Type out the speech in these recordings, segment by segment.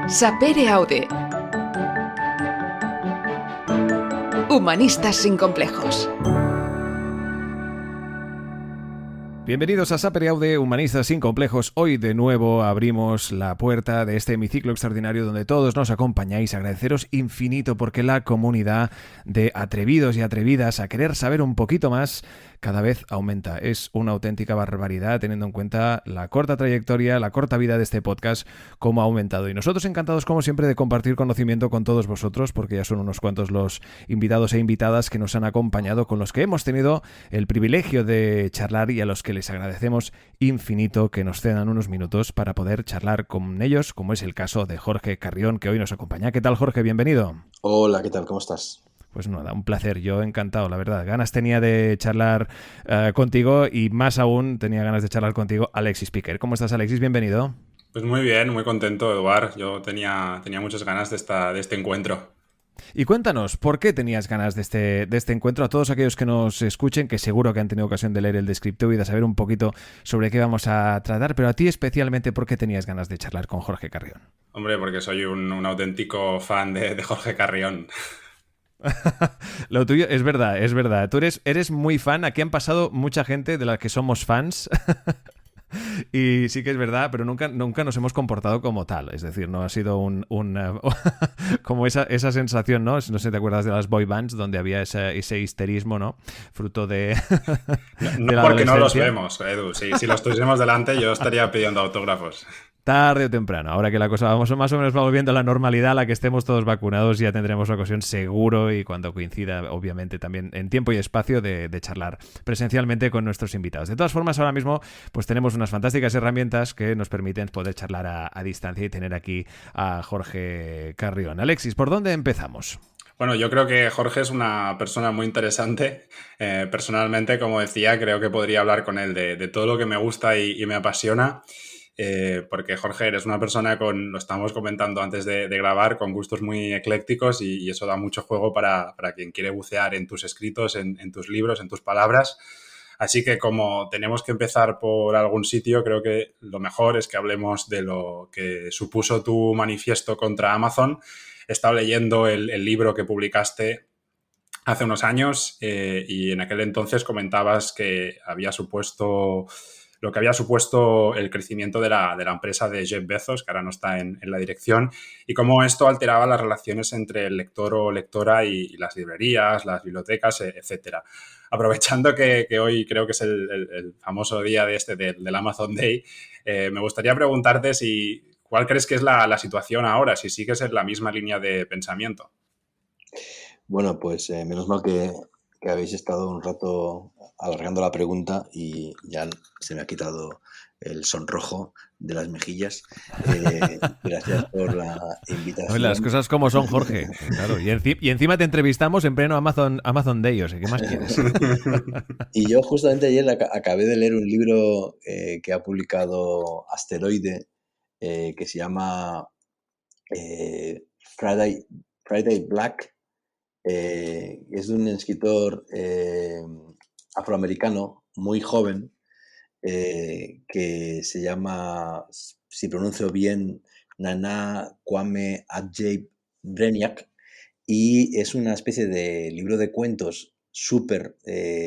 Sapere Aude. Humanistas sin complejos. Bienvenidos a Sapere Aude, Humanistas sin complejos. Hoy de nuevo abrimos la puerta de este hemiciclo extraordinario donde todos nos acompañáis. Agradeceros infinito porque la comunidad de atrevidos y atrevidas a querer saber un poquito más cada vez aumenta. Es una auténtica barbaridad teniendo en cuenta la corta trayectoria, la corta vida de este podcast, cómo ha aumentado. Y nosotros encantados como siempre de compartir conocimiento con todos vosotros, porque ya son unos cuantos los invitados e invitadas que nos han acompañado, con los que hemos tenido el privilegio de charlar y a los que les agradecemos infinito que nos cedan unos minutos para poder charlar con ellos, como es el caso de Jorge Carrión, que hoy nos acompaña. ¿Qué tal, Jorge? Bienvenido. Hola, ¿qué tal? ¿Cómo estás? Pues nada, un placer, yo encantado, la verdad. Ganas tenía de charlar contigo y más aún tenía ganas de charlar contigo, Alexis Piquer. ¿Cómo estás, Alexis? Bienvenido. Pues muy bien, muy contento, Eduard. Yo tenía muchas ganas de este encuentro. Y cuéntanos, ¿por qué tenías ganas de este encuentro? A todos aquellos que nos escuchen, que seguro que han tenido ocasión de leer el descriptivo y de saber un poquito sobre qué vamos a tratar, pero a ti especialmente, ¿por qué tenías ganas de charlar con Jorge Carrión? Hombre, porque soy un auténtico fan de Jorge Carrión. Lo tuyo es verdad, es verdad. Tú eres muy fan. Aquí han pasado mucha gente de la que somos fans. Y sí que es verdad, pero nunca nos hemos comportado como tal. Es decir, no ha sido como esa sensación, ¿no? No sé si te acuerdas de las boy bands, donde había ese histerismo, ¿no? Fruto de No la porque no los adolescencia. vemos, Edu. Si los tuviésemos delante, yo estaría pidiendo autógrafos. Tarde o temprano, ahora que la cosa más o menos va volviendo a la normalidad, a la que estemos todos vacunados, ya tendremos la ocasión seguro y cuando coincida, obviamente, también en tiempo y espacio de charlar presencialmente con nuestros invitados. De todas formas, ahora mismo pues tenemos unas fantásticas herramientas que nos permiten poder charlar a distancia y tener aquí a Jorge Carrión. Alexis, ¿por dónde empezamos? Bueno, yo creo que Jorge es una persona muy interesante. Personalmente, como decía, creo que podría hablar con él de todo lo que me gusta y me apasiona. Porque Jorge, eres una persona lo estamos comentando antes de grabar, con gustos muy eclécticos y eso da mucho juego para quien quiere bucear en tus escritos, en tus libros, en tus palabras. Así que como tenemos que empezar por algún sitio, creo que lo mejor es que hablemos de lo que supuso tu manifiesto contra Amazon. He estado leyendo el libro que publicaste hace unos años y en aquel entonces comentabas que lo que había supuesto el crecimiento de la empresa de Jeff Bezos, que ahora no está en la dirección, y cómo esto alteraba las relaciones entre el lector o lectora y las librerías, las bibliotecas, etcétera. Aprovechando que hoy creo que es el famoso día del Amazon Day, me gustaría preguntarte cuál crees que es la situación ahora, si sigues en la misma línea de pensamiento. Bueno, pues menos mal que habéis estado un rato alargando la pregunta y ya se me ha quitado el sonrojo de las mejillas. Gracias por la Oye, las invitación. cosas como son, Jorge. Claro, y encima te entrevistamos en pleno Amazon Day, o sea, ¿qué más quieres? Y yo justamente ayer acabé de leer un libro que ha publicado Asteroide, que se llama Friday, Friday Black. Es de un escritor afroamericano muy joven que se llama, si pronuncio bien, Nana Kwame Adjei Breniak, y es una especie de libro de cuentos súper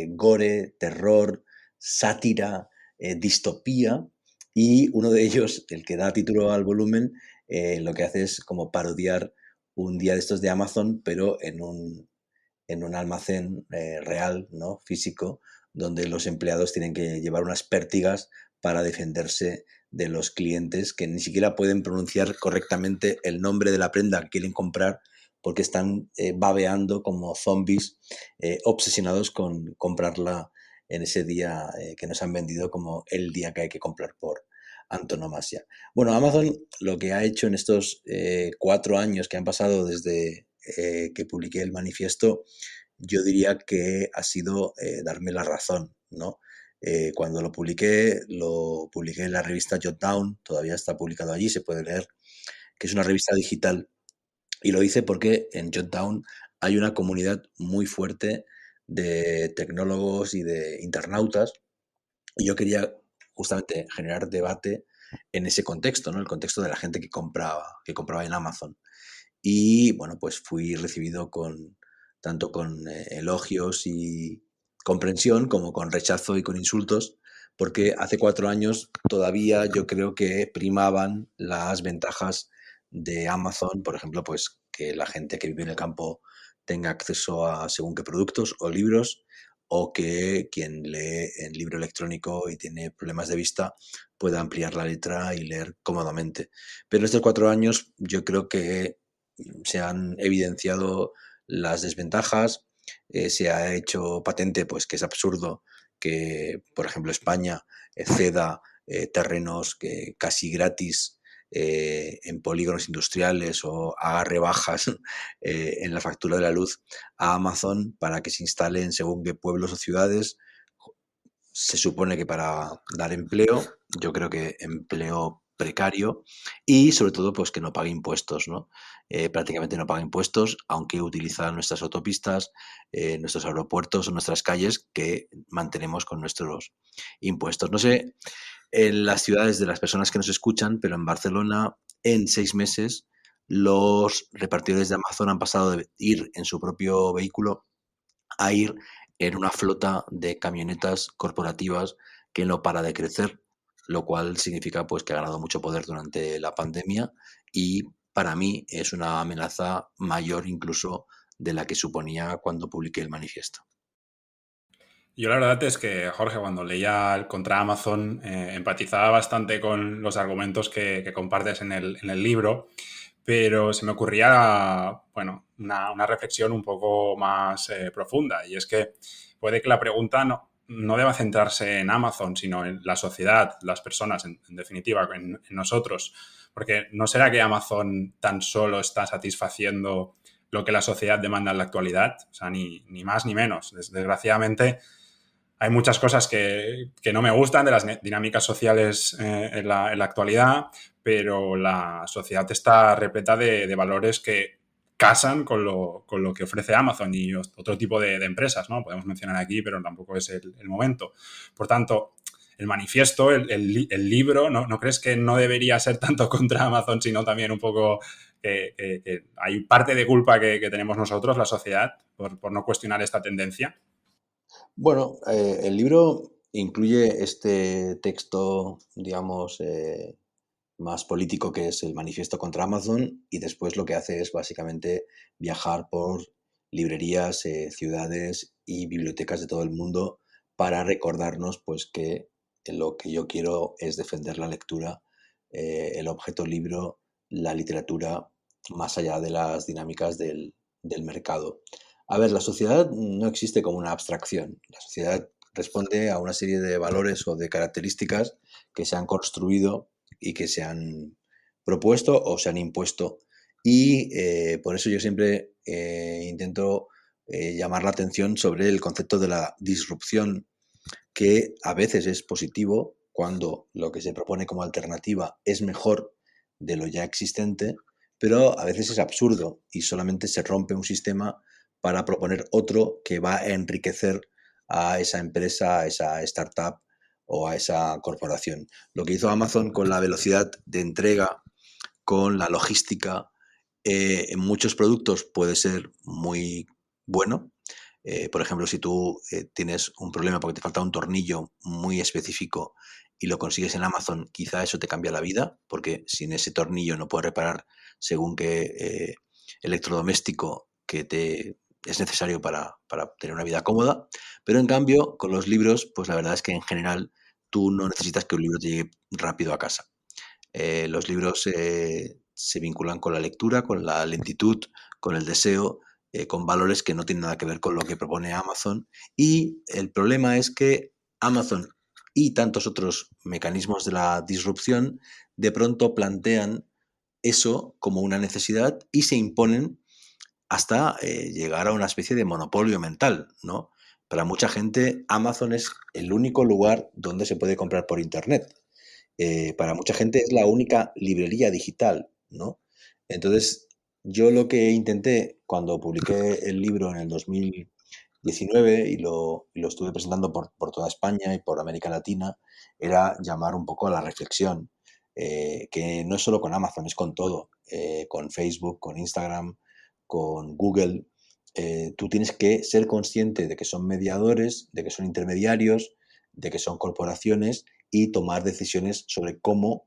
gore, terror, sátira, distopía, y uno de ellos, el que da título al volumen, lo que hace es como parodiar un día de estos de Amazon, pero en un almacén real, ¿no? Físico, donde los empleados tienen que llevar unas pértigas para defenderse de los clientes que ni siquiera pueden pronunciar correctamente el nombre de la prenda que quieren comprar porque están babeando como zombies, obsesionados con comprarla en ese día que nos han vendido como el día que hay que comprar por antonomasia. Bueno, Amazon lo que ha hecho en estos 4 años que han pasado desde que publiqué el manifiesto, yo diría que ha sido darme la razón, ¿no? Cuando lo publiqué en la revista Jotdown, todavía está publicado allí, se puede leer, que es una revista digital, y lo hice porque en Jotdown hay una comunidad muy fuerte de tecnólogos y de internautas, y yo quería justamente generar debate en ese contexto, ¿no? El contexto de la gente que compraba en Amazon. Y bueno, pues fui recibido tanto con elogios y comprensión como con rechazo y con insultos, porque hace 4 años todavía yo creo que primaban las ventajas de Amazon, por ejemplo, pues que la gente que vive en el campo tenga acceso a según qué productos o libros, o que quien lee en libro electrónico y tiene problemas de vista pueda ampliar la letra y leer cómodamente. Pero en estos 4 años yo creo que se han evidenciado las desventajas, se ha hecho patente pues que es absurdo que, por ejemplo, España ceda terrenos que casi gratis en polígonos industriales o haga rebajas en la factura de la luz a Amazon para que se instale en según qué pueblos o ciudades. Se supone que para dar empleo, yo creo que empleo precario y sobre todo pues que no pague impuestos, ¿no? Prácticamente no paga impuestos, aunque utiliza nuestras autopistas, nuestros aeropuertos o nuestras calles que mantenemos con nuestros impuestos. No sé en las ciudades de las personas que nos escuchan, pero en Barcelona en 6 meses los repartidores de Amazon han pasado de ir en su propio vehículo a ir en una flota de camionetas corporativas que no para de crecer, lo cual significa pues que ha ganado mucho poder durante la pandemia y para mí es una amenaza mayor incluso de la que suponía cuando publiqué el manifiesto. Yo la verdad es que, Jorge, cuando leía el contra Amazon, empatizaba bastante con los argumentos que compartes en el libro, pero se me ocurría, bueno, una reflexión un poco más profunda, y es que puede que la pregunta no deba centrarse en Amazon, sino en la sociedad, las personas, en definitiva, en nosotros, porque ¿no será que Amazon tan solo está satisfaciendo lo que la sociedad demanda en la actualidad? O sea, ni más ni menos. Desgraciadamente, hay muchas cosas que no me gustan de las dinámicas sociales en la actualidad, pero la sociedad está repleta de valores que casan con lo que ofrece Amazon y otro tipo de empresas, ¿no? Podemos mencionar aquí, pero tampoco es el momento. Por tanto, el manifiesto, el libro, ¿no crees que no debería ser tanto contra Amazon, sino también un poco que hay parte de culpa que tenemos nosotros, la sociedad, por no cuestionar esta tendencia? Bueno, el libro incluye este texto, digamos, más político que es el manifiesto contra Amazon y después lo que hace es básicamente viajar por librerías, ciudades y bibliotecas de todo el mundo para recordarnos pues que lo que yo quiero es defender la lectura, el objeto libro, la literatura, más allá de las dinámicas del mercado. A ver, la sociedad no existe como una abstracción. La sociedad responde a una serie de valores o de características que se han construido y que se han propuesto o se han impuesto. Y por eso yo siempre intento llamar la atención sobre el concepto de la disrupción, que a veces es positivo cuando lo que se propone como alternativa es mejor de lo ya existente, pero a veces es absurdo y solamente se rompe un sistema para proponer otro que va a enriquecer a esa empresa, a esa startup o a esa corporación. Lo que hizo Amazon con la velocidad de entrega, con la logística, en muchos productos puede ser muy bueno. Por ejemplo, si tú tienes un problema porque te falta un tornillo muy específico y lo consigues en Amazon, quizá eso te cambia la vida, porque sin ese tornillo no puedes reparar según qué electrodoméstico que te es necesario para tener una vida cómoda. Pero en cambio, con los libros, pues la verdad es que en general tú no necesitas que un libro te llegue rápido a casa. Los libros se vinculan con la lectura, con la lentitud, con el deseo, con valores que no tienen nada que ver con lo que propone Amazon. Y el problema es que Amazon y tantos otros mecanismos de la disrupción de pronto plantean eso como una necesidad y se imponen hasta llegar a una especie de monopolio mental, ¿no? Para mucha gente, Amazon es el único lugar donde se puede comprar por Internet. Para mucha gente es la única librería digital, ¿no? Entonces, yo lo que intenté cuando publiqué el libro en el 2019 y lo estuve presentando por toda España y por América Latina, era llamar un poco a la reflexión. que no es solo con Amazon, es con todo, con Facebook, con Instagram, con Google. Tú tienes que ser consciente de que son mediadores, de que son intermediarios, de que son corporaciones y tomar decisiones sobre cómo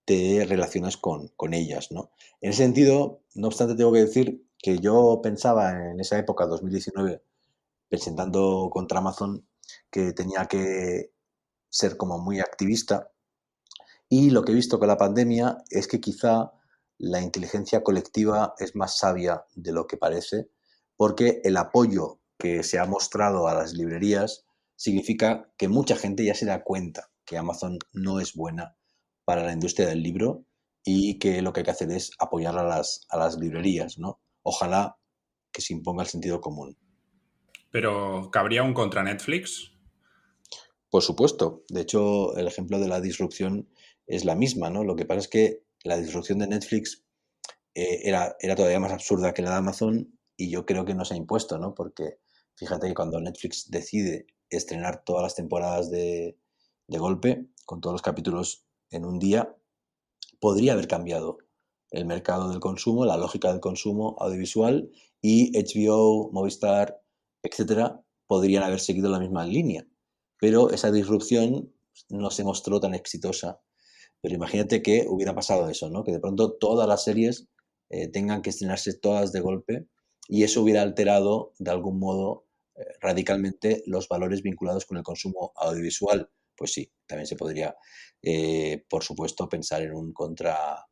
te relacionas con ellas, ¿no? En ese sentido, no obstante, tengo que decir que yo pensaba en esa época, 2019, presentando contra Amazon, que tenía que ser como muy activista, y lo que he visto con la pandemia es que quizá la inteligencia colectiva es más sabia de lo que parece, porque el apoyo que se ha mostrado a las librerías significa que mucha gente ya se da cuenta que Amazon no es buena para la industria del libro y que lo que hay que hacer es apoyar a las librerías, ¿no? Ojalá que se imponga el sentido común. Pero ¿cabría un contra Netflix? Por supuesto. De hecho, el ejemplo de la disrupción es la misma, ¿no? Lo que pasa es que la disrupción de Netflix era todavía más absurda que la de Amazon y yo creo que no se ha impuesto, ¿no? Porque fíjate que cuando Netflix decide estrenar todas las temporadas de golpe, con todos los capítulos en un día, podría haber cambiado el mercado del consumo, la lógica del consumo audiovisual y HBO, Movistar, etcétera, podrían haber seguido la misma línea. Pero esa disrupción no se mostró tan exitosa. Pero imagínate que hubiera pasado eso, ¿no? Que de pronto todas las series tengan que estrenarse todas de golpe y eso hubiera alterado de algún modo radicalmente los valores vinculados con el consumo audiovisual. Pues sí, también se podría, por supuesto, pensar en un contra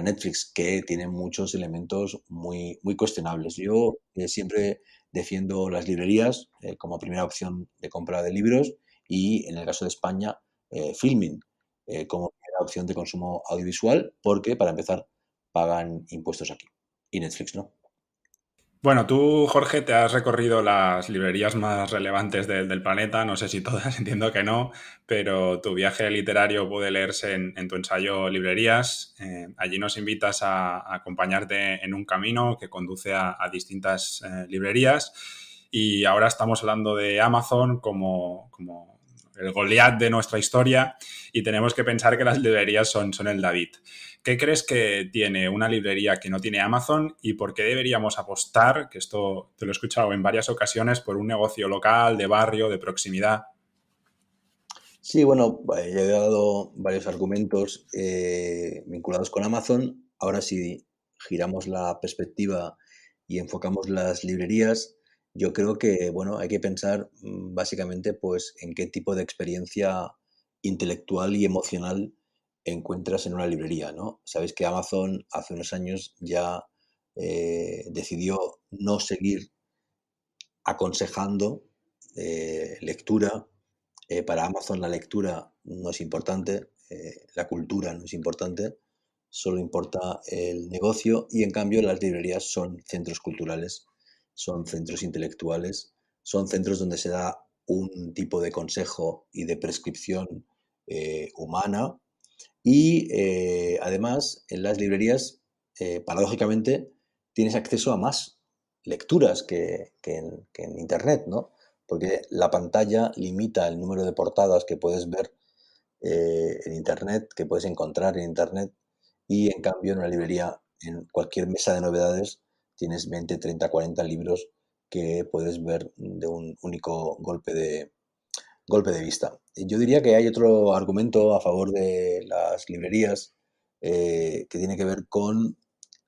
Netflix, que tiene muchos elementos muy, muy cuestionables. Yo siempre defiendo las librerías como primera opción de compra de libros y, en el caso de España, Filmin como primera opción de consumo audiovisual, porque, para empezar, pagan impuestos aquí y Netflix no. Bueno, tú, Jorge, te has recorrido las librerías más relevantes del planeta, no sé si todas, entiendo que no, pero tu viaje literario puede leerse en tu ensayo Librerías. Allí nos invitas a acompañarte en un camino que conduce a distintas librerías y ahora estamos hablando de Amazon como el Goliat de nuestra historia y tenemos que pensar que las librerías son el David. ¿Qué crees que tiene una librería que no tiene Amazon y por qué deberíamos apostar, que esto te lo he escuchado en varias ocasiones, por un negocio local, de barrio, de proximidad? Sí, bueno, ya he dado varios argumentos vinculados con Amazon. Ahora, si giramos la perspectiva y enfocamos las librerías, yo creo que, bueno, hay que pensar básicamente pues en qué tipo de experiencia intelectual y emocional encuentras en una librería, ¿no? Sabes que Amazon hace unos años ya decidió no seguir aconsejando lectura. Para Amazon la lectura no es importante, la cultura no es importante, solo importa el negocio y, en cambio, las librerías son centros culturales, son centros intelectuales, son centros donde se da un tipo de consejo y de prescripción humana y, además, en las librerías, paradójicamente, tienes acceso a más lecturas que en Internet, ¿no? Porque la pantalla limita el número de portadas que puedes ver en Internet, que puedes encontrar en Internet, y, en cambio, en una librería, en cualquier mesa de novedades, tienes 20, 30, 40 libros que puedes ver de un único golpe de vista. Yo diría que hay otro argumento a favor de las librerías que tiene que ver con,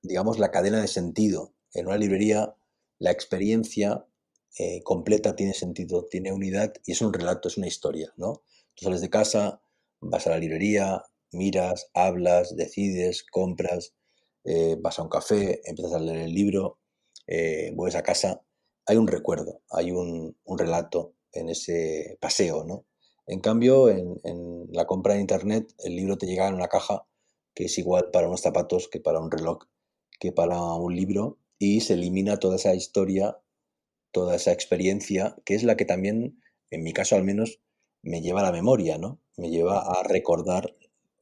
digamos, la cadena de sentido. En una librería la experiencia completa tiene sentido, tiene unidad y es un relato, es una historia, ¿no? Tú sales de casa, vas a la librería, miras, hablas, decides, compras, vas a un café, empiezas a leer el libro, vuelves a casa. Hay un recuerdo, hay un relato en ese paseo, ¿no? En cambio, en la compra en Internet, el libro te llega en una caja que es igual para unos zapatos que para un reloj, que para un libro, y se elimina toda esa historia, toda esa experiencia, que es la que también, en mi caso al menos, me lleva a la memoria, ¿no? Me lleva a recordar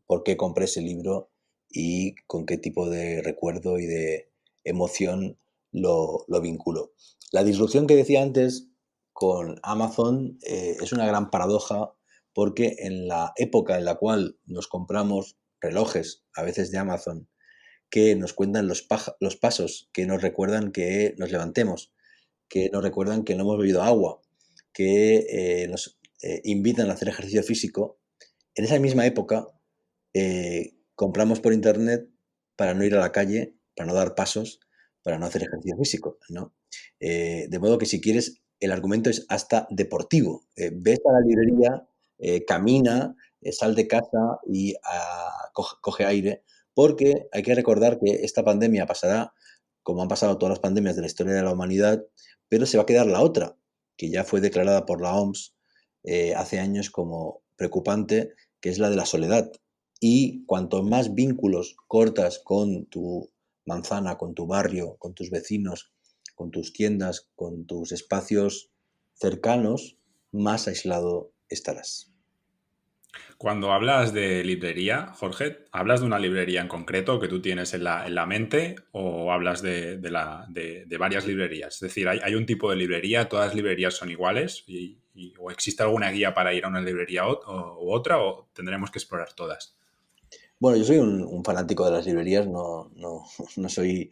por qué compré ese libro y con qué tipo de recuerdo y de emoción lo vinculo. La disrupción que decía antes con Amazon es una gran paradoja porque en la época en la cual nos compramos relojes, a veces de Amazon, que nos cuentan los pasos, que nos recuerdan que nos levantemos, que nos recuerdan que no hemos bebido agua, que nos invitan a hacer ejercicio físico. En esa misma época compramos por internet para no ir a la calle, para no dar pasos, para no hacer ejercicio físico, ¿no? De modo que si quieres, el argumento es hasta deportivo. Ves a la librería, camina, sal de casa y coge aire, porque hay que recordar que esta pandemia pasará, como han pasado todas las pandemias de la historia de la humanidad, pero se va a quedar la otra, que ya fue declarada por la OMS hace años como preocupante, que es la de la soledad. Y cuanto más vínculos cortas con tu manzana, con tu barrio, con tus vecinos, con tus tiendas, con tus espacios cercanos, más aislado estarás. Cuando hablas de librería, Jorge, ¿hablas de una librería en concreto que tú tienes en la mente o hablas de varias librerías? Es decir, ¿hay un tipo de librería, todas las librerías son iguales o existe alguna guía para ir a una librería u otra o tendremos que explorar todas? Bueno, yo soy un fanático de las librerías, no soy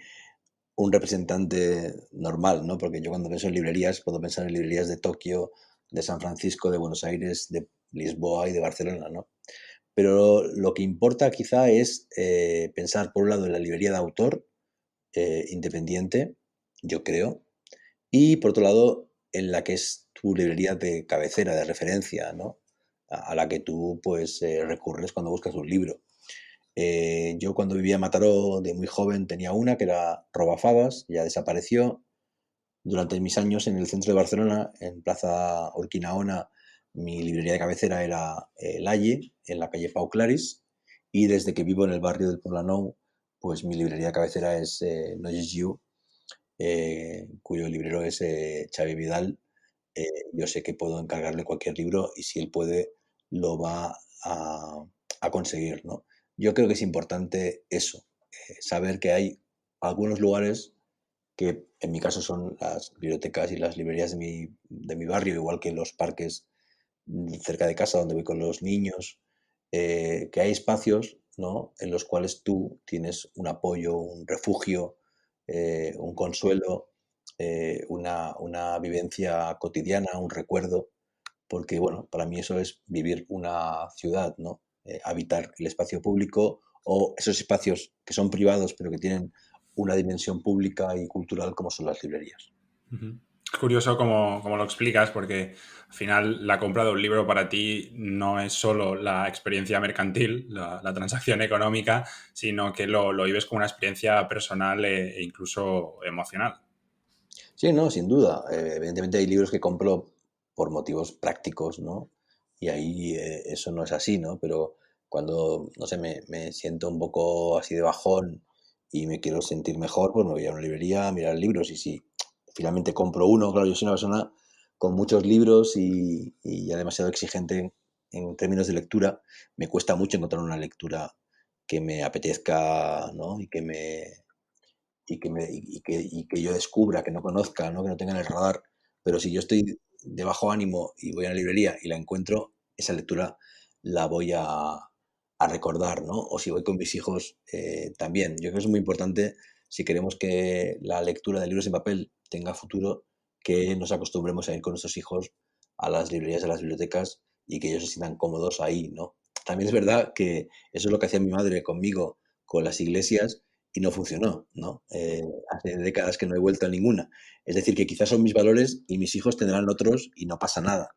un representante normal, ¿no? Porque yo cuando pienso en librerías puedo pensar en librerías de Tokio, de San Francisco, de Buenos Aires, de Lisboa y de Barcelona, ¿no? Pero lo que importa quizá es pensar, por un lado, en la librería de autor independiente, yo creo, y por otro lado, en la que es tu librería de cabecera, de referencia, ¿no? A la que tú pues recurres cuando buscas un libro. Yo cuando vivía en Mataró de muy joven tenía una que era Robafabas, ya desapareció. Durante mis años en el centro de Barcelona, en Plaza Urquinaona, mi librería de cabecera era Lalle, en la calle Pau Claris, y desde que vivo en el barrio del Poblenou, pues mi librería de cabecera es Noyes You, cuyo librero es Xavi Vidal. Yo sé que puedo encargarle cualquier libro y si él puede, lo va a conseguir, ¿no? Yo creo que es importante eso, saber que hay algunos lugares que en mi caso son las bibliotecas y las librerías de mi barrio, igual que los parques cerca de casa donde voy con los niños, que hay espacios, ¿no?, en los cuales tú tienes un apoyo, un refugio, un consuelo, una vivencia cotidiana, un recuerdo, porque bueno, para mí eso es vivir una ciudad, ¿no? Habitar el espacio público o esos espacios que son privados pero que tienen una dimensión pública y cultural como son las librerías. Uh-huh. Es curioso cómo lo explicas, porque al final la compra de un libro para ti no es solo la experiencia mercantil, la transacción económica, sino que lo vives como una experiencia personal e incluso emocional. Sí, no, sin duda. Evidentemente hay libros que compro por motivos prácticos, ¿no? Y ahí eso no es así, ¿no? Pero cuando, no sé, me siento un poco así de bajón y me quiero sentir mejor, pues me voy a una librería a mirar libros y si finalmente compro uno, claro, yo soy una persona con muchos libros y ya demasiado exigente en términos de lectura, me cuesta mucho encontrar una lectura que me apetezca, ¿no? Y que yo descubra, que no conozca, ¿no?, que no tenga en el radar. Pero si yo estoy de bajo ánimo y voy a la librería y la encuentro, esa lectura la voy a recordar, ¿no? O si voy con mis hijos, también. Yo creo que es muy importante, si queremos que la lectura de libros en papel tenga futuro, que nos acostumbremos a ir con nuestros hijos a las librerías, a las bibliotecas y que ellos se sientan cómodos ahí, ¿no? También es verdad que eso es lo que hacía mi madre conmigo con las iglesias y no funcionó, ¿no? Hace décadas que no he vuelto a ninguna. Es decir, que quizás son mis valores y mis hijos tendrán otros y no pasa nada.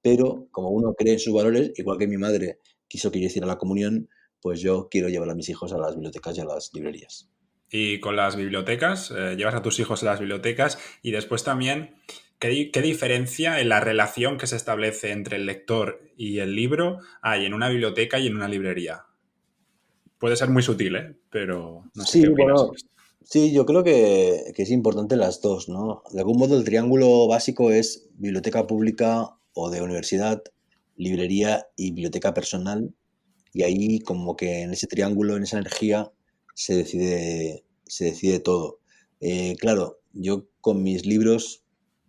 Pero como uno cree en sus valores, igual que mi madre quiso que yo hiciera la comunión, pues yo quiero llevar a mis hijos a las bibliotecas y a las librerías. Y con las bibliotecas, llevas a tus hijos a las bibliotecas y después también, ¿qué diferencia en la relación que se establece entre el lector y el libro hay en una biblioteca y en una librería? Puede ser muy sutil, ¿eh? Pero no sé Sí, qué opinas bueno, sobre esto. sí, yo creo que es importante las dos, ¿no? De algún modo el triángulo básico es biblioteca pública o de universidad, librería y biblioteca personal. Y ahí como que en ese triángulo, en esa energía, se decide todo. Claro, yo con mis libros,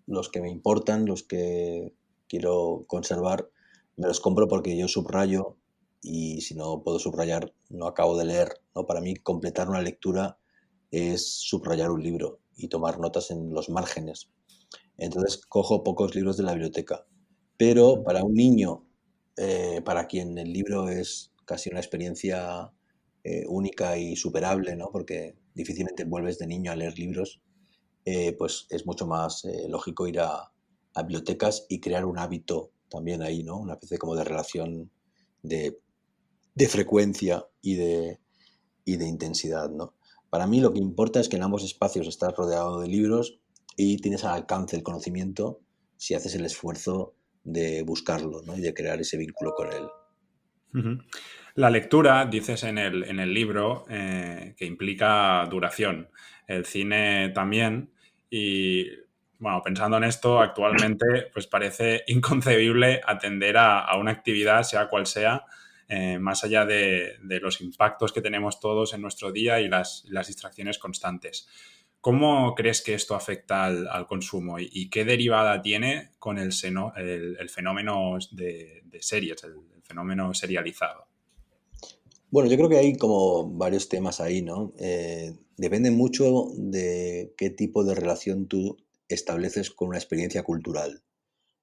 los que me importan, los que quiero conservar, me los compro porque yo subrayo, y si no puedo subrayar, no acabo de leer, ¿no? Para mí, completar una lectura es subrayar un libro y tomar notas en los márgenes. Entonces, cojo pocos libros de la biblioteca. Pero para un niño, para quien el libro es casi una experiencia única y superable, ¿no? Porque difícilmente vuelves de niño a leer libros, pues es mucho más lógico ir a bibliotecas y crear un hábito también ahí, ¿no? Una especie como de relación de, de frecuencia y de intensidad, ¿no? Para mí lo que importa es que en ambos espacios estás rodeado de libros y tienes al alcance el conocimiento si haces el esfuerzo de buscarlo, ¿no? Y de crear ese vínculo con él. Ujú. La lectura, dices en el libro, que implica duración. El cine también. Y bueno, pensando en esto, actualmente pues parece inconcebible atender a una actividad, sea cual sea, más allá de los impactos que tenemos todos en nuestro día y las distracciones constantes. ¿Cómo crees que esto afecta al consumo y qué derivada tiene con el fenómeno de series, el fenómeno serializado? Bueno, yo creo que hay como varios temas ahí, ¿no? Depende mucho de qué tipo de relación tú estableces con una experiencia cultural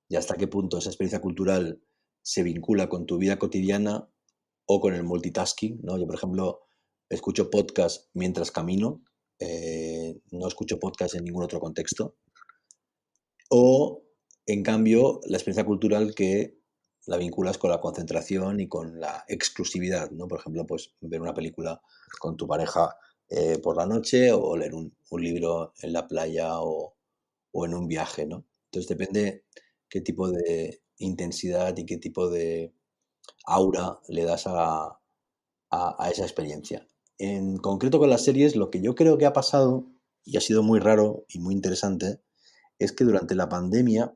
y hasta qué punto esa experiencia cultural se vincula con tu vida cotidiana o con el multitasking, ¿no? Yo, por ejemplo, escucho podcast mientras camino, no escucho podcast en ningún otro contexto. O, en cambio, la experiencia cultural que la vinculas con la concentración y con la exclusividad, ¿no? Por ejemplo, pues ver una película con tu pareja por la noche o leer un libro en la playa o en un viaje, ¿no? Entonces depende qué tipo de intensidad y qué tipo de aura le das a esa experiencia. En concreto con las series, lo que yo creo que ha pasado, y ha sido muy raro y muy interesante, es que durante la pandemia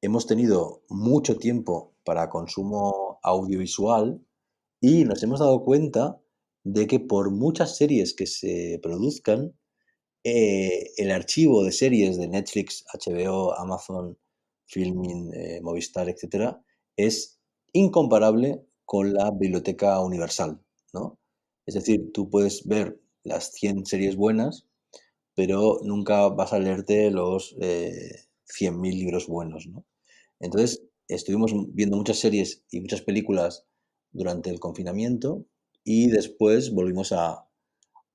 hemos tenido mucho tiempo para consumo audiovisual y nos hemos dado cuenta de que por muchas series que se produzcan, el archivo de series de Netflix, HBO, Amazon, Filmin, Movistar, etcétera, es incomparable con la biblioteca universal, ¿no? Es decir, tú puedes ver las 100 series buenas, pero nunca vas a leerte los 100.000 libros buenos, ¿no? Entonces, estuvimos viendo muchas series y muchas películas durante el confinamiento y después volvimos a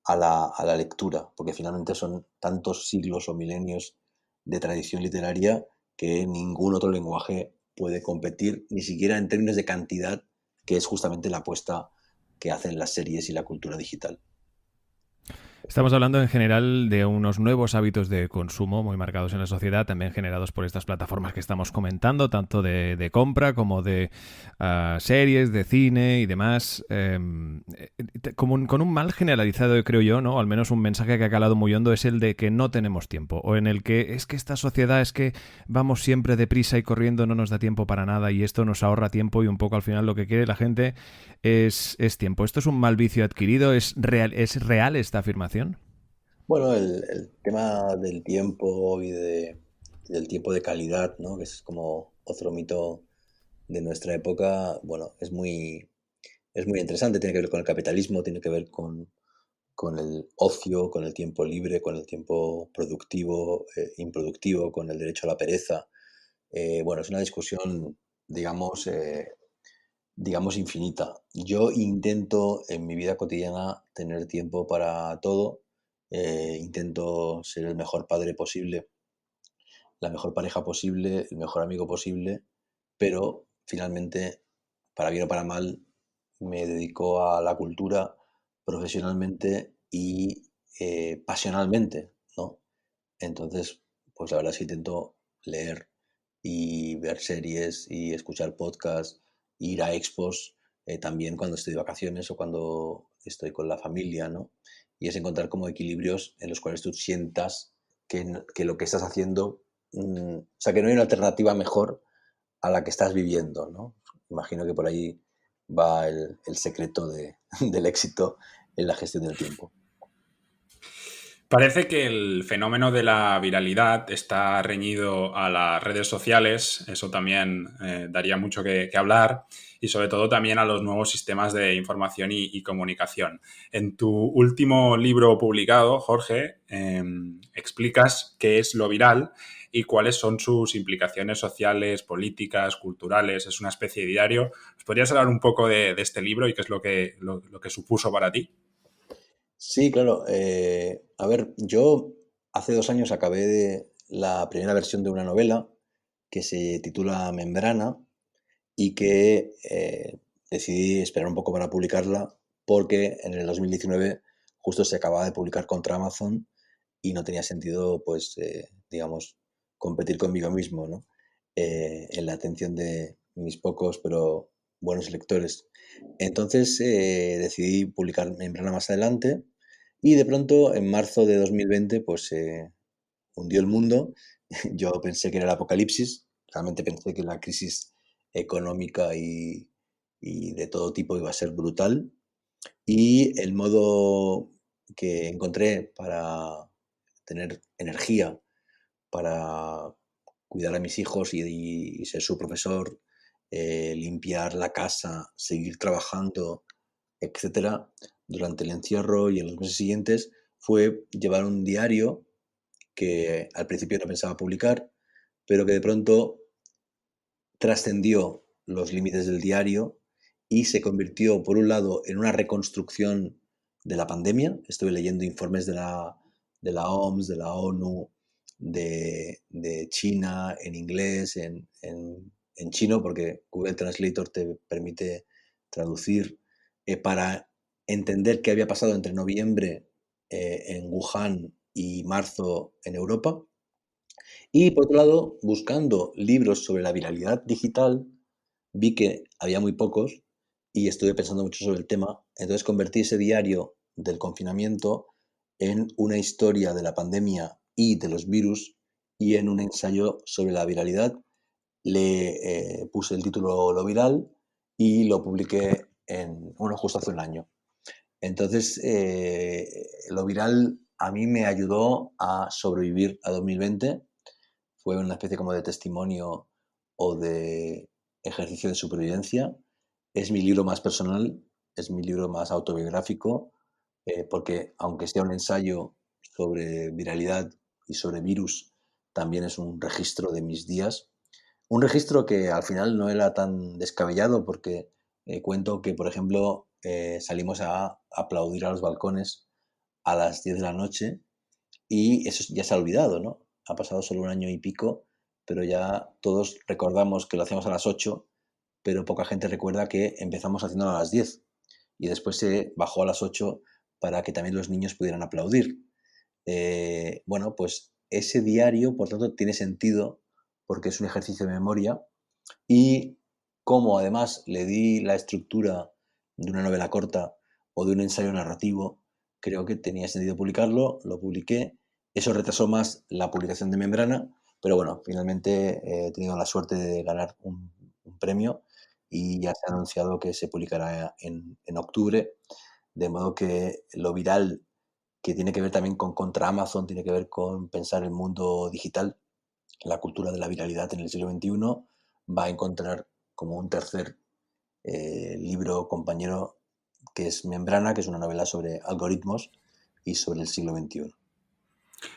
la lectura, porque finalmente son tantos siglos o milenios de tradición literaria que ningún otro lenguaje puede competir, ni siquiera en términos de cantidad, que es justamente la apuesta que hacen las series y la cultura digital. Estamos hablando en general de unos nuevos hábitos de consumo muy marcados en la sociedad, también generados por estas plataformas que estamos comentando, tanto de compra como de series, de cine y demás. Con un mal generalizado, creo yo, ¿no? Al menos un mensaje que ha calado muy hondo es el de que no tenemos tiempo, o en el que es que esta sociedad es que vamos siempre deprisa y corriendo, no nos da tiempo para nada y esto nos ahorra tiempo y un poco al final lo que quiere la gente es tiempo. ¿Esto es un mal vicio adquirido? ¿Es real esta afirmación? Bueno, el tema del tiempo del tiempo de calidad, ¿no? Que es como otro mito de nuestra época, bueno, es muy interesante, tiene que ver con el capitalismo, tiene que ver con el ocio, con el tiempo libre, con el tiempo productivo, improductivo, con el derecho a la pereza. Bueno, es una discusión, digamos, digamos, infinita. Yo intento en mi vida cotidiana tener tiempo para todo, intento ser el mejor padre posible, la mejor pareja posible, el mejor amigo posible, pero finalmente, para bien o para mal, me dedico a la cultura profesionalmente y pasionalmente, ¿no? Entonces, pues la verdad es que intento leer y ver series y escuchar podcasts, ir a expos, también cuando estoy de vacaciones o cuando estoy con la familia, ¿no? Y es encontrar como equilibrios en los cuales tú sientas que lo que estás haciendo, o sea, que no hay una alternativa mejor a la que estás viviendo, ¿no? Imagino que por ahí va el secreto del éxito en la gestión del tiempo. Parece que el fenómeno de la viralidad está reñido a las redes sociales, eso también daría mucho que hablar, y sobre todo también a los nuevos sistemas de información y comunicación. En tu último libro publicado, Jorge, explicas qué es lo viral y cuáles son sus implicaciones sociales, políticas, culturales. Es una especie de diario. ¿Nos podrías hablar un poco de este libro y qué es lo que supuso para ti? Sí, claro. A ver, yo hace 2 años acabé la primera versión de una novela que se titula Membrana y que decidí esperar un poco para publicarla porque en el 2019 justo se acababa de publicar contra Amazon y no tenía sentido, pues, digamos, competir conmigo mismo, ¿no? En la atención de mis pocos pero buenos lectores. Entonces decidí publicar Membrana más adelante y de pronto en marzo de 2020 pues se hundió el mundo. Yo pensé que era el apocalipsis, realmente pensé que la crisis económica y de todo tipo iba a ser brutal. Y el modo que encontré para tener energía, para cuidar a mis hijos y ser su profesor, limpiar la casa, seguir trabajando, etcétera, durante el encierro y en los meses siguientes, fue llevar un diario que al principio no pensaba publicar, pero que de pronto trascendió los límites del diario y se convirtió, por un lado, en una reconstrucción de la pandemia. Estuve leyendo informes de la OMS, de la ONU, de China, en inglés, en chino, porque Google Translator te permite traducir, para entender qué había pasado entre noviembre en Wuhan y marzo en Europa. Y por otro lado, buscando libros sobre la viralidad digital, vi que había muy pocos y estuve pensando mucho sobre el tema. Entonces convertí ese diario del confinamiento en una historia de la pandemia y de los virus y en un ensayo sobre la viralidad. Le puse el título Lo Viral y lo publiqué bueno, justo hace un año. Entonces, Lo Viral a mí me ayudó a sobrevivir a 2020. Fue una especie como de testimonio o de ejercicio de supervivencia. Es mi libro más personal, es mi libro más autobiográfico, porque aunque sea un ensayo sobre viralidad y sobre virus, también es un registro de mis días. Un registro que al final no era tan descabellado porque cuento que, por ejemplo, salimos a aplaudir a los balcones a las 10 de la noche y eso ya se ha olvidado, ¿no? Ha pasado solo un año y pico, pero ya todos recordamos que lo hacíamos a las 8, pero poca gente recuerda que empezamos haciéndolo a las 10 y después se bajó a las 8 para que también los niños pudieran aplaudir. Bueno, pues ese diario, por tanto, tiene sentido porque es un ejercicio de memoria y como además le di la estructura de una novela corta o de un ensayo narrativo, creo que tenía sentido publicarlo, lo publiqué. Eso retrasó más la publicación de Membrana, pero bueno, finalmente he tenido la suerte de ganar un premio y ya se ha anunciado que se publicará en octubre, de modo que lo viral, que tiene que ver también con contra Amazon, tiene que ver con pensar el mundo digital, la cultura de la viralidad en el siglo XXI, va a encontrar como un tercer libro compañero que es Membrana, que es una novela sobre algoritmos y sobre el siglo XXI.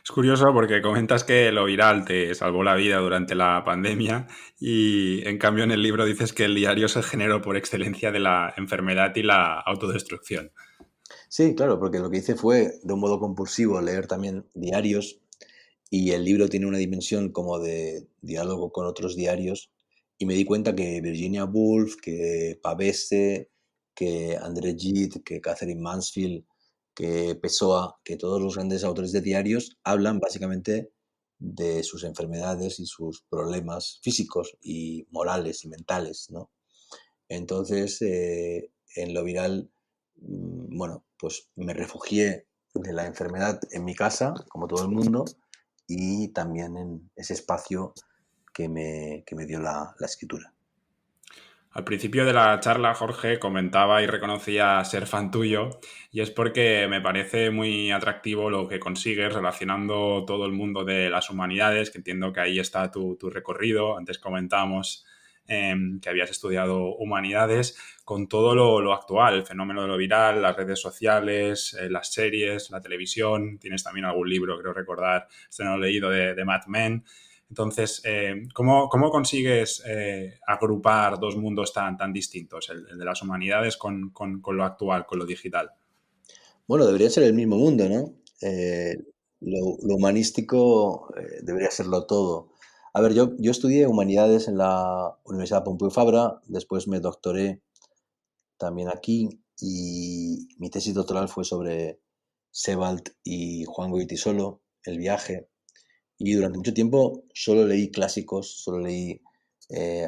Es curioso porque comentas que lo viral te salvó la vida durante la pandemia y en cambio en el libro dices que el diario es el género por excelencia de la enfermedad y la autodestrucción. Sí, claro, porque lo que hice fue de un modo compulsivo leer también diarios y el libro tiene una dimensión como de diálogo con otros diarios y me di cuenta que Virginia Woolf, que Pavese, que André Gide, que Catherine Mansfield, que Pessoa, que todos los grandes autores de diarios hablan básicamente de sus enfermedades y sus problemas físicos y morales y mentales, ¿no? Entonces, en lo viral, bueno, pues me refugié de la enfermedad en mi casa, como todo el mundo, y también en ese espacio que me dio la escritura. Al principio de la charla, Jorge comentaba y reconocía ser fan tuyo, y es porque me parece muy atractivo lo que consigues relacionando todo el mundo de las humanidades, que entiendo que ahí está tu recorrido. Antes comentábamos que habías estudiado humanidades, con todo lo actual, el fenómeno de lo viral, las redes sociales, las series, la televisión. Tienes también algún libro, creo recordar, este no lo he leído, de Mad Men. Entonces, ¿cómo consigues agrupar dos mundos tan distintos, el de las humanidades con lo actual, con lo digital? Bueno, debería ser el mismo mundo, ¿no? Lo humanístico debería serlo todo. A ver, yo estudié humanidades en la Universidad Pompeu Fabra, después me doctoré también aquí y mi tesis doctoral fue sobre Sebald y Juan Goytisolo, el viaje. Y durante mucho tiempo solo leí clásicos, solo leí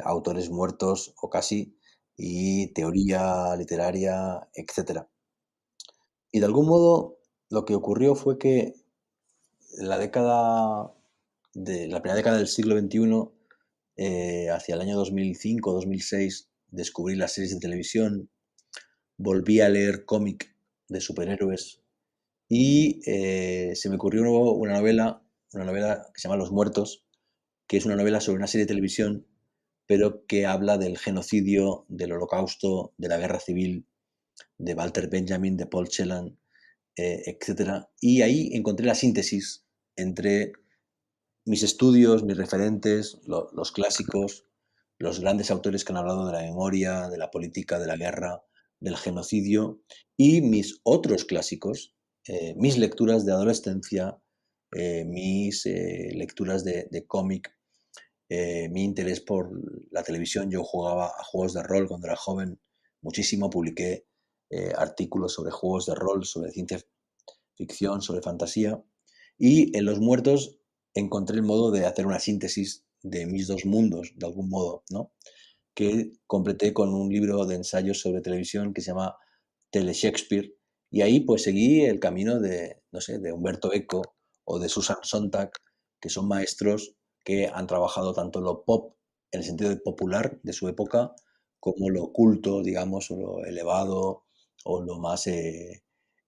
autores muertos o casi, y teoría literaria, etcétera. Y de algún modo lo que ocurrió fue que en la primera década del siglo XXI, hacia el año 2005-2006, descubrí las series de televisión, volví a leer cómic de superhéroes y se me ocurrió una novela que se llama Los Muertos, que es una novela sobre una serie de televisión, pero que habla del genocidio, del holocausto, de la guerra civil, de Walter Benjamin, de Paul Celan, etcétera. Y ahí encontré la síntesis entre mis estudios, mis referentes, los clásicos, los grandes autores que han hablado de la memoria, de la política, de la guerra, del genocidio, y mis otros clásicos, mis lecturas de adolescencia, mis lecturas de cómic, mi interés por la televisión. Yo jugaba a juegos de rol cuando era joven, muchísimo, publiqué artículos sobre juegos de rol, sobre ciencia ficción, sobre fantasía, y en Los Muertos encontré el modo de hacer una síntesis de mis dos mundos, de algún modo, ¿no? Que completé con un libro de ensayos sobre televisión que se llama Tele Shakespeare, y ahí pues seguí el camino de, no sé, de Humberto Eco o de Susan Sontag, que son maestros que han trabajado tanto lo pop, en el sentido de popular de su época, como lo culto, digamos, o lo elevado, o lo más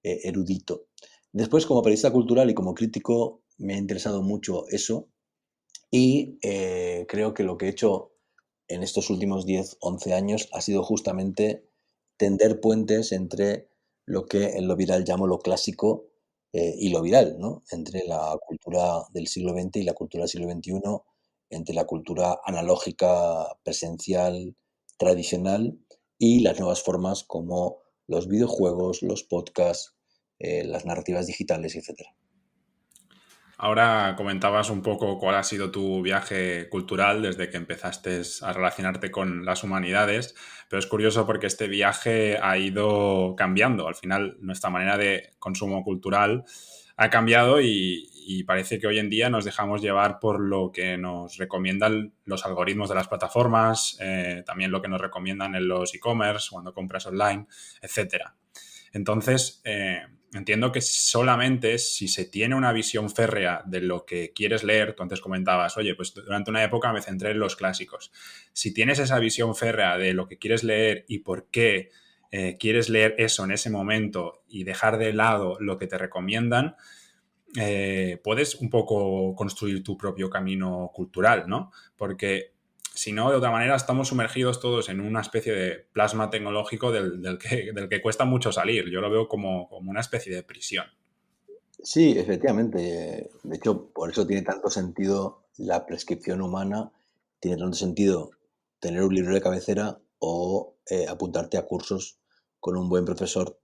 erudito. Después, como periodista cultural y como crítico, me ha interesado mucho eso, y creo que lo que he hecho en estos últimos 10, 11 años ha sido justamente tender puentes entre lo que en lo viral llamo lo clásico y lo viral, ¿no? Entre la cultura del siglo XX y la cultura del siglo XXI, entre la cultura analógica, presencial, tradicional, y las nuevas formas como los videojuegos, los podcasts, las narrativas digitales, etcétera. Ahora comentabas un poco cuál ha sido tu viaje cultural desde que empezaste a relacionarte con las humanidades, pero es curioso porque este viaje ha ido cambiando. Al final, nuestra manera de consumo cultural ha cambiado y parece que hoy en día nos dejamos llevar por lo que nos recomiendan los algoritmos de las plataformas, también lo que nos recomiendan en los e-commerce, cuando compras online, etcétera. Entonces, entiendo que solamente si se tiene una visión férrea de lo que quieres leer, tú antes comentabas, oye, pues durante una época me centré en los clásicos. Si tienes esa visión férrea de lo que quieres leer y por qué quieres leer eso en ese momento y dejar de lado lo que te recomiendan, puedes un poco construir tu propio camino cultural, ¿no? Porque si no, de otra manera, estamos sumergidos todos en una especie de plasma tecnológico del que cuesta mucho salir. Yo lo veo como una especie de prisión. Sí, efectivamente. De hecho, por eso tiene tanto sentido la prescripción humana, tiene tanto sentido tener un libro de cabecera o apuntarte a cursos con un buen profesor,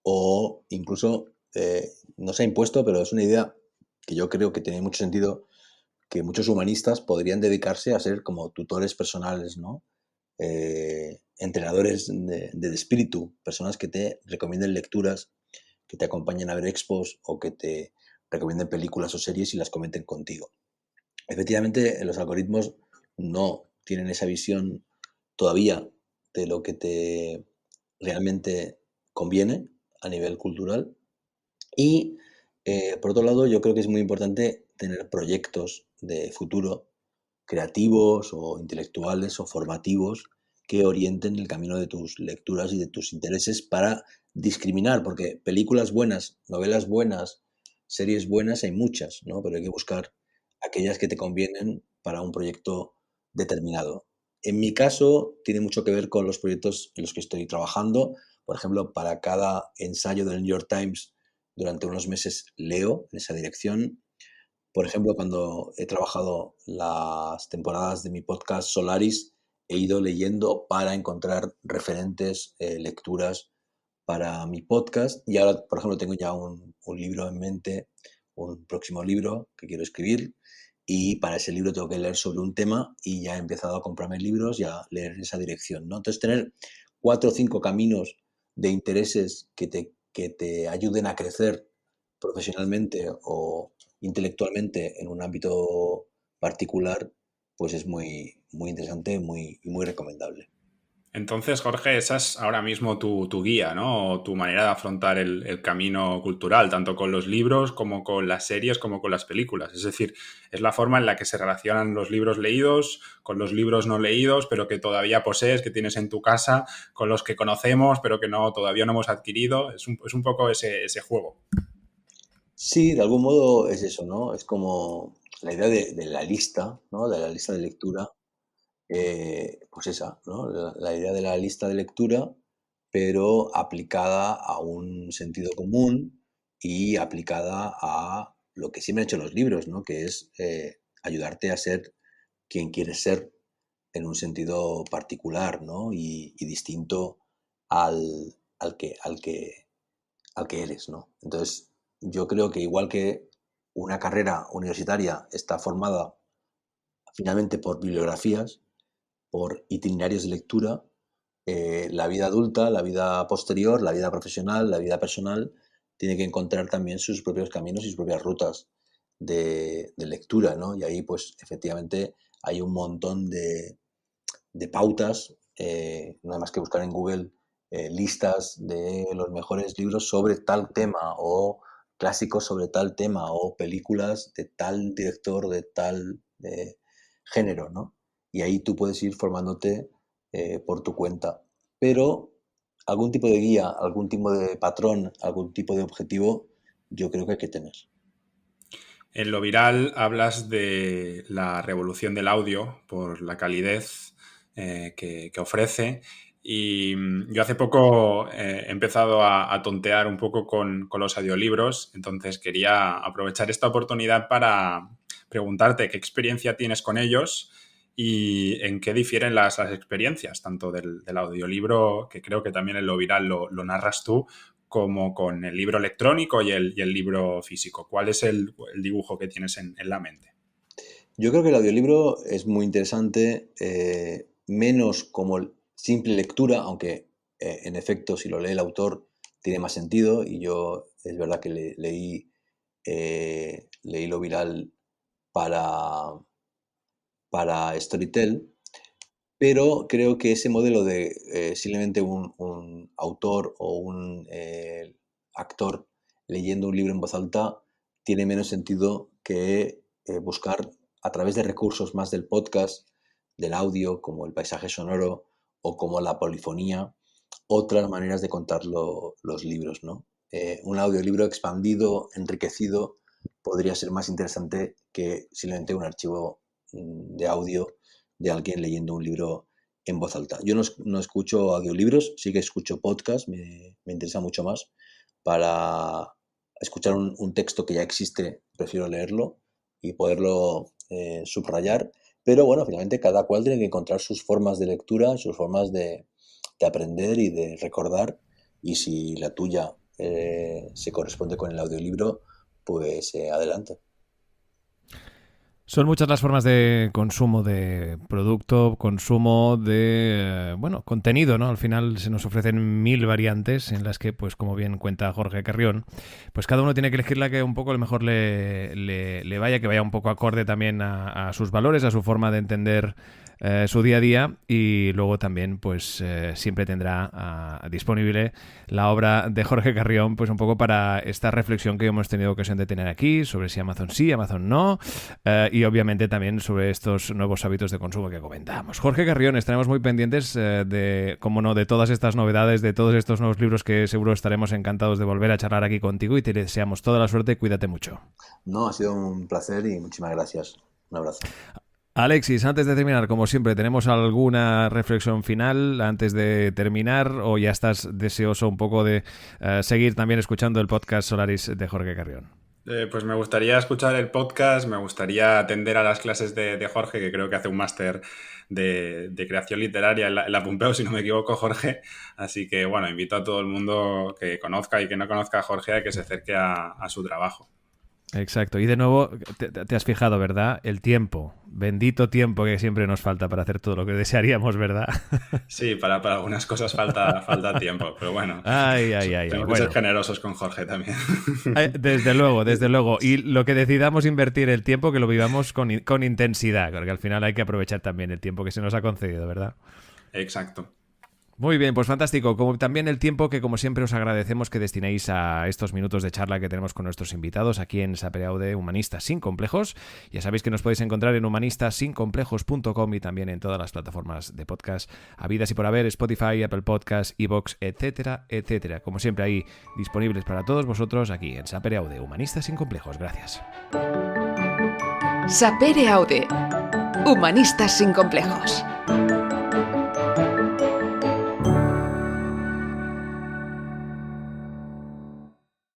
o incluso, no se ha impuesto, pero es una idea que yo creo que tiene mucho sentido, que muchos humanistas podrían dedicarse a ser como tutores personales, ¿no? Entrenadores de espíritu, personas que te recomienden lecturas, que te acompañen a ver expos o que te recomienden películas o series y las comenten contigo. Efectivamente, los algoritmos no tienen esa visión todavía de lo que te realmente conviene a nivel cultural. Y por otro lado, yo creo que es muy importante tener proyectos de futuro creativos o intelectuales o formativos que orienten el camino de tus lecturas y de tus intereses para discriminar, porque películas buenas, novelas buenas, series buenas hay muchas, ¿no? Pero hay que buscar aquellas que te convienen para un proyecto determinado. En mi caso, tiene mucho que ver con los proyectos en los que estoy trabajando. Por ejemplo, para cada ensayo del New York Times, durante unos meses leo en esa dirección. Por ejemplo, cuando he trabajado las temporadas de mi podcast Solaris, he ido leyendo para encontrar referentes, lecturas para mi podcast. Y ahora, por ejemplo, tengo ya un libro en mente, un próximo libro que quiero escribir. Y para ese libro tengo que leer sobre un tema y ya he empezado a comprarme libros y a leer en esa dirección, ¿no? Entonces, tener 4 o 5 caminos de intereses que te ayuden a crecer profesionalmente o intelectualmente en un ámbito particular, pues es muy, muy interesante y muy recomendable. Entonces, Jorge, esa es ahora mismo tu guía, ¿no? O tu manera de afrontar el camino cultural, tanto con los libros como con las series, como con las películas. Es decir, es la forma en la que se relacionan los libros leídos con los libros no leídos, pero que todavía posees, que tienes en tu casa, con los que conocemos, pero que todavía no hemos adquirido. Es un poco ese juego. Sí, de algún modo es eso, ¿no? Es como la idea de la lista, ¿no? De la lista de lectura, pues esa, ¿no? La idea de la lista de lectura, pero aplicada a un sentido común y aplicada a lo que siempre han hecho los libros, ¿no? Que es ayudarte a ser quien quieres ser en un sentido particular, ¿no? Y distinto al, al que, al que, al que eres, ¿no? Entonces, yo creo que igual que una carrera universitaria está formada finalmente por bibliografías, por itinerarios de lectura, la vida adulta, la vida posterior, la vida profesional, la vida personal, tiene que encontrar también sus propios caminos y sus propias rutas de lectura, ¿no? Y ahí, pues, efectivamente, hay un montón de pautas, nada más que buscar en Google listas de los mejores libros sobre tal tema o clásicos sobre tal tema o películas de tal director, de tal género, ¿no? Y ahí tú puedes ir formándote por tu cuenta. Pero algún tipo de guía, algún tipo de patrón, algún tipo de objetivo, yo creo que hay que tener. En Lo Viral hablas de la revolución del audio por la calidez que ofrece. Y yo hace poco he empezado a tontear un poco con los audiolibros, entonces quería aprovechar esta oportunidad para preguntarte qué experiencia tienes con ellos y en qué difieren las experiencias, tanto del audiolibro, que creo que también en Lo Viral lo narras tú, como con el libro electrónico y el libro físico. ¿Cuál es el dibujo que tienes en la mente? Yo creo que el audiolibro es muy interesante, menos como simple lectura, aunque en efecto si lo lee el autor tiene más sentido y yo es verdad que leí Lo Viral para, para Storytel, pero creo que ese modelo de simplemente un autor o un actor leyendo un libro en voz alta tiene menos sentido que buscar a través de recursos más del podcast, del audio, como el paisaje sonoro o como la polifonía, otras maneras de contar los libros, ¿no? Un audiolibro expandido, enriquecido, podría ser más interesante que simplemente un archivo de audio de alguien leyendo un libro en voz alta. Yo no escucho audiolibros, sí que escucho podcast, me interesa mucho más. Para escuchar un texto que ya existe, prefiero leerlo y poderlo subrayar. Pero bueno, finalmente cada cual tiene que encontrar sus formas de lectura, sus formas de aprender y de recordar. Y si la tuya se corresponde con el audiolibro, pues adelante. Son muchas las formas de consumo de producto, consumo de, bueno, contenido, ¿no? Al final se nos ofrecen 1000 variantes en las que, pues como bien cuenta Jorge Carrión, pues cada uno tiene que elegir la que un poco a lo mejor le vaya, que vaya un poco acorde también a sus valores, a su forma de entender su día a día, y luego también pues siempre tendrá disponible la obra de Jorge Carrión, pues un poco para esta reflexión que hemos tenido ocasión de tener aquí sobre si Amazon sí, Amazon no, y obviamente también sobre estos nuevos hábitos de consumo que comentamos. Jorge Carrión, estaremos muy pendientes de, como no, de todas estas novedades, de todos estos nuevos libros, que seguro estaremos encantados de volver a charlar aquí contigo, y te deseamos toda la suerte. Cuídate mucho. No, ha sido un placer y muchísimas gracias. Un abrazo. Alexis, antes de terminar, como siempre, ¿tenemos alguna reflexión final antes de terminar, o ya estás deseoso un poco de seguir también escuchando el podcast Solaris de Jorge Carrión? Pues me gustaría escuchar el podcast, me gustaría atender a las clases de Jorge, que creo que hace un máster de creación literaria en la Pompeu, si no me equivoco, Jorge. Así que, bueno, invito a todo el mundo que conozca y que no conozca a Jorge a que se acerque a su trabajo. Exacto. Y de nuevo, te has fijado, ¿verdad? El tiempo. Bendito tiempo que siempre nos falta para hacer todo lo que desearíamos, ¿verdad? Sí, para algunas cosas falta tiempo, pero bueno. Tenemos que ser generosos con Jorge también. Desde luego, desde luego. Y lo que decidamos invertir el tiempo, que lo vivamos con intensidad, porque al final hay que aprovechar también el tiempo que se nos ha concedido, ¿verdad? Exacto. Muy bien, pues fantástico. Como también el tiempo que, como siempre, os agradecemos que destinéis a estos minutos de charla que tenemos con nuestros invitados aquí en Sapere Aude, Humanistas sin Complejos. Ya sabéis que nos podéis encontrar en humanistassincomplejos.com y también en todas las plataformas de podcast habidas y por haber, Spotify, Apple Podcasts, iVoox, etcétera, etcétera. Como siempre, ahí disponibles para todos vosotros aquí en Sapere Aude, Humanistas sin Complejos. Gracias. Sapere Aude, Humanistas sin Complejos.